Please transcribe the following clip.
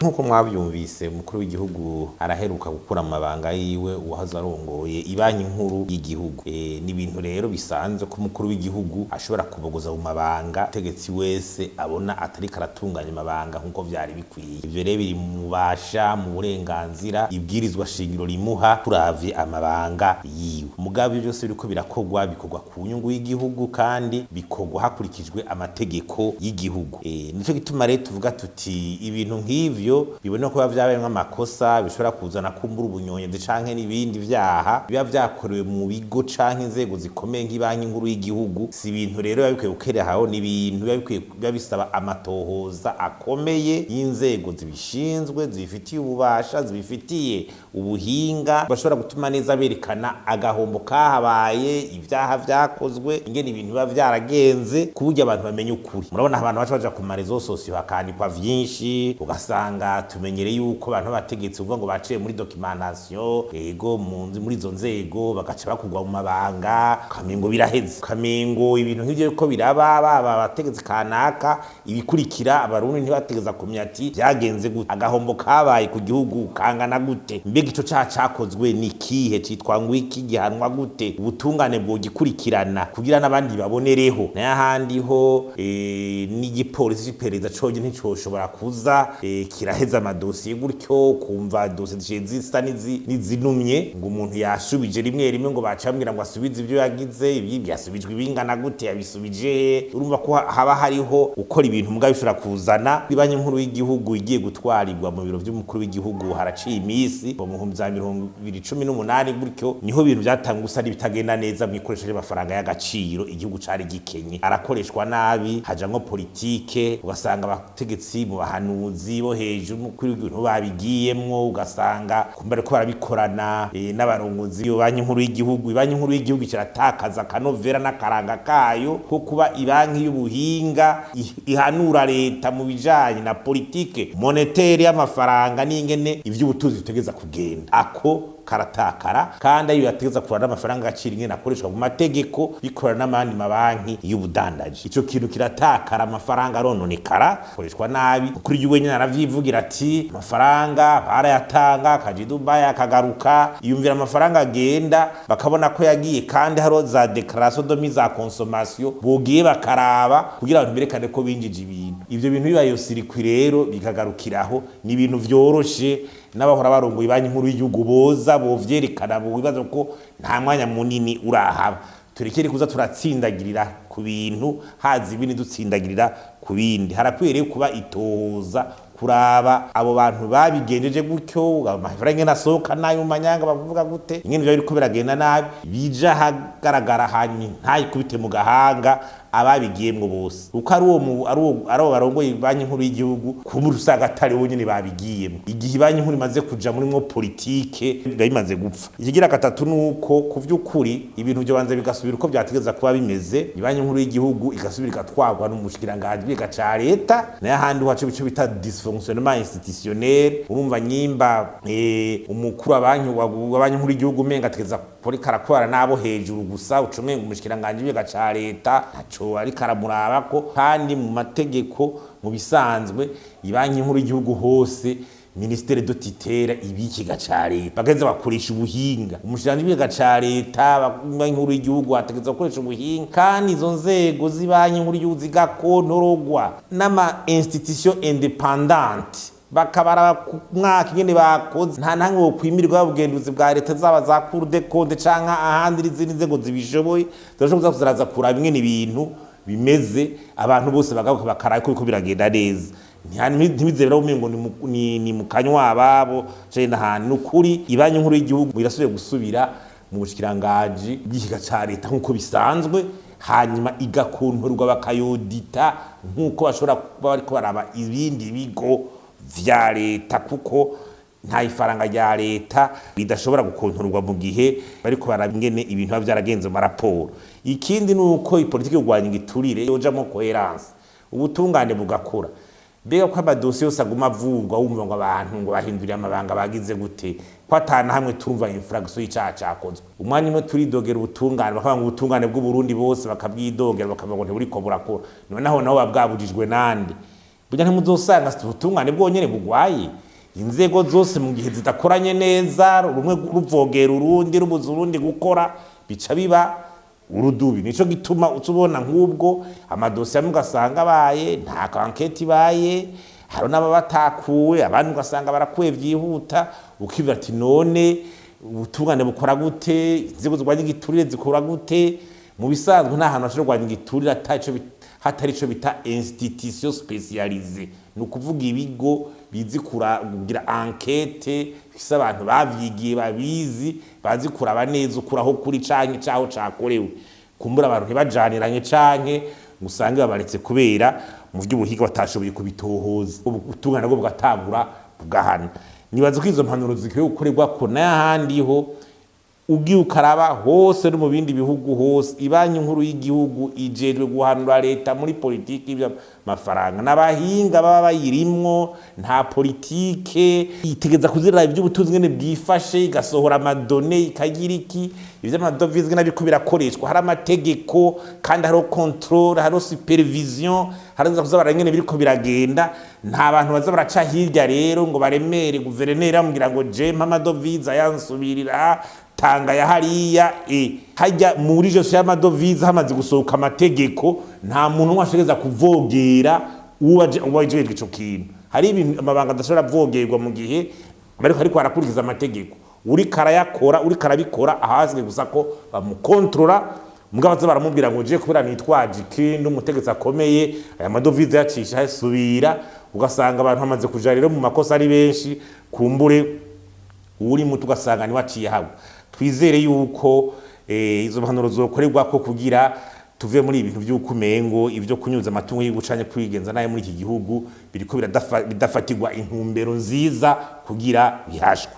nkuko mwabyumvise umukuru w'igihugu araheruka gukura amabanga yiwe uwahoze arongoye Ibanki Nkuru y'igihugu. Ni ibintu rero bisanzwe ko umukuru w'igihugu ashobora kubogoza mu mabanga tegetse wese abona atari karatunganya amabanga nkuko vyari bikwiye. Ivyo rero biri mu basha mu burenganzira ibwirizwa shingiro rimuha kuravye amabanga yiwe. Mugabe byose biriko birakogwa ku nyungu y'igihugu kandi bikogwa hakurikijwe amategeko y'igihugu. Nico gituma rero tuvuga tuti ibintu nk'ivyo bibone ko bavyabaye nk'amakosa bishobora kuzana kumbura ubunyonye canke n'ibindi vyaha biba vyakorewe mu bigo canke inzego zikomeye nk'Ibanki Nkuru y'igihugu. Si ibintu rero babikwiye gukerehaho, ni ibintu biba bisaba amatohoza akomeye y'inzego zibishinzwe zibifitiye ububasha zibifitiye ubuhinga bashobora gutuma neza berekana agahombo kahabaye ivyaha vyakozwe ingene ibintu biba vyaragenze kuburyo abantu bamenye ukuri. Murabona abantu baca ku marezo sosiyo hakandikwa vyinshi ugasanga tumenyereye yuko abantu bategetse uvuga ngo baciye muri documentation ego muri izo nzego bagaca bakugwa mu mabanga kamengo biraheze kamengo ibintu nk'ivyo ko biraba bategetse kanaka ibikurikira abarundi ntibategeza kumenya ati byagenze gute agahombo kabaye ku gihugu kangana gute mbega ico cakozwe ni kihe citwa ngo iki gihanwa gute ubutungane bwo gikurikirana kugira n'abandi babonereho n'ahandi ho n'igipolisi c'iperereza coje nticoshobora kuza kiraheza amadosiye gutyo kumva dosiye zisa nizinumye ngo umuntu yashubije rimwe ngo bacambwira ngo asubize ivyo yagize ibi yasubijwe ibingana gute yabisubije. Urumva ko haba hariho ukora ibintu mugabe bishobora kuzana Ibanki Nkuru y'igihugu igiye gutwarirwa mu biro by'umukuru w'igihugu haraciye imisi mu 2018 gutyo niho ibintu byatanga gusa bitagenda neza mu ikoresho y'amafaranga y'agaciro igihugu cari gikenye arakoreshwa nabi hajamwo politike ugasanga abategetsi mu bahanuzi bo hejuru umukuru w'igihugu babigiyemwo ugasanga kumbere ko barabikorana n'abarongozi Ibanki Nkuru y'igihugu. Ibanki Nkuru y'igihugu kiratakaza kanovera n'akaranga kayo ko kuba ibanki y'ubuhinga ihanura leta mu bijanye na politike monetaire y'amafaranga n'ingene ivy'ubutunzi bitegeza kugenda ako karatakara kandi ayo yategeza kurana amafaranga agaciro ingene akoreshwa mu mategeko bikorana n'amandi mabanki y'ubudandaji. Ico kintu kiratakara amafaranga arononekara akoreshwa nabi kuri yuwe nyene aravyivugira ati amafaranga barayatanga akaja Dubai akagaruka yumvira amafaranga agenda bakabona ko yagiye kandi haro za declaration de mise à consommation bogiye bakaraba kugira abantu berekane ko binjije ibintu. Ivyo bintu bibayo sirikwi rero bikagarukiraho ni ibintu vyoroshe n'abahora barongoye Ibanki Nkuru y'igihugu boza bovyerekana bo bibaza ko nta mwanya munini urahaba turekere kuza turatsindagirira ku bintu hazi ibindi dutsindagirira ku bindi. Harakwiriye kuba itohoza kuraba abo bantu babigenjeje gutyo amafaranga nasohoka nayo manyanga bavuga gute ingene byo biriko biragenda nabi bija hagaragara hanyi ntayikubite mu gahanga ababigiyemwo bose uko ari barongoye Ibanki Nkuru y'igihugu kumuri usanga atari wonyene babigiyemwo igihe Ibanki Nkuru imaze kuja muri mwo politike bimaze gupfa. Ikigira gatatu nuko kuvyukuri ibintu byo banze bigasubira uko byategeza kuba bimeze Ibanki Nkuru y'igihugu igasubira igatwarwa n'Umushikirangaji bw'Ikigega Reta n'ahandi wacu bico bita fonctionnement institutionnel. Urumva nyimba umukuru w'Ibanki Nkuru y'igihugu menga ategeza poli karakora nabo hejuru gusa ucumenga Umushikirangaji bw'Ikigega Reta aco ari karamuraba ko kandi mu mategeko mu bisanzwe Ibanki Nkuru y'igihugu hose Ministere de Tutela ibikigega ca Reta bageze bakoresha ubuhinga Umushikirangaji bw'Ikigega Reta Ibanki Nkuru y'igihugu ategeza gukoresha ubuhinga kandi izo nzego z'Ibanki Nkuru y'igihugu zigakontorogwa n'ama institution independante bakabara ku mwaka ingene bakoze nta ntango wo kwimirwa ubugenduzi bwa leta zaba za Cour des comptes canke ahandi izindi nzego zibishoboye zashobora kuzaraza kuraba ingene ibintu bimeze abantu bose bakara ko biragenda neza ntibizera umengo ni mu kanywa ababo cye n'ahantu n'ukuri Ibanki Nkuru y'igihugu irasubire gusubira mu Bushikirangaji bw'Ikigega Reta nkuko bisanzwe hanyuma igakontorwa bakayodita nkuko bashobora kuba bariko baraba ibindi bigo vya leta kuko nta ifaranga rya leta bidashobora gukontorwa mu gihe bariko barabingene ibintu byaragenze mu raporo. Ikindi nuko ipolitike y'ugwanya igiturire yojamo coherence ubutungane bugakora bega ko amadosiye yose aguma avugwa wumva ngo abantu ngo bahindurira amabanga bagize gute ko atana hamwe turumva infraction y'icaha cakozwe. Umwanya umwe turidogera ubutungane bakaba ngo ubutungane bw'u Burundi bose bakabwidogera bakavuga ngo ntiburiko burakora noneho naho babwabujijwe nande burya ntimuzosanga ubutungane bwonyene bugwaye inzego zose mu gihe zidakoranye neza rumwe ruvogera urundi rubuza urundi gukora bica biba urudubi. Nico gituma utubona nk'ubwo amadosiye amwe ugasanga abaye nta enquête ibaye, hari n'ababatakuwe abandi ugasanga barakuye vyihuta, ukivuga ati none ubutungane bukora gute, inzego zirwanya igiturire zikora gute? Mu bisanzwe nta hantu hashobora kurwanya igiturire hatari ico bita institution spécialisée, ni ukuvuga ibigo bizi kugira enquête, bifise abantu bavyigiye babizi bazi kuraba neza ukuraho kuri canke caho cakorewe, kumbura abantu ntibajaniranye canke musange babaretse kubera mu vy'ubuhiga batashoboye kubitohoza, ubutungane bwo bugatangura bugahana. Nibaza ko izo mpanuro zikwiye gukorerwa ko n'ahandi ho ugiye ukaraba hose no mu bindi bihugu hose. Ibanki nkuru y'igihugu ijejwe guhanura leta muri politiki y'amafaranga, n'abahinga baba bayirimwo, nta politike itegeza kuzirira ivy'ubutunzi ngene bwifashe, igasohora amadone ikagira iki, ivy'amadovize ngene biko birakoreshwa, hari amategeko kandi hari control, hari supervision, hari kuza barangene biriko biragenda. Nta bantu baza baraca hirya rero ngo baremere guverineri amubwira ngo je mpa amadovize ayansubirira tanga ya hariya hajya muri jose y'amadovize hamaze gusohoka amategeko, nta muntu washegeza kuvogera uwaje ico kintu. Hari ibintu amabanga adashobora vogerwa mu gihe ariko arakurikiza amategeko, uri karayakora uri karabikora ahazwe gusa ko bamukontrola. Mugabo baza baramubwira ngo je kubera nitwaje ikintu umutegetsi akomeye aya madovize yacisha hasubira, ugasanga abantu hamaze kuja rero mu makosa ari benshi, kumbure uri mutu ugasanga ni waciye habo. Twizere yuko izo mpanuro zokorerwa ko kugira tuve muri ibintu by'ukumengo ivyo kunyuza amatungo y'igucanye kwigenza naye muri iki gihugu biriko bidafatirwa intumbero nziza kugira bihashwe.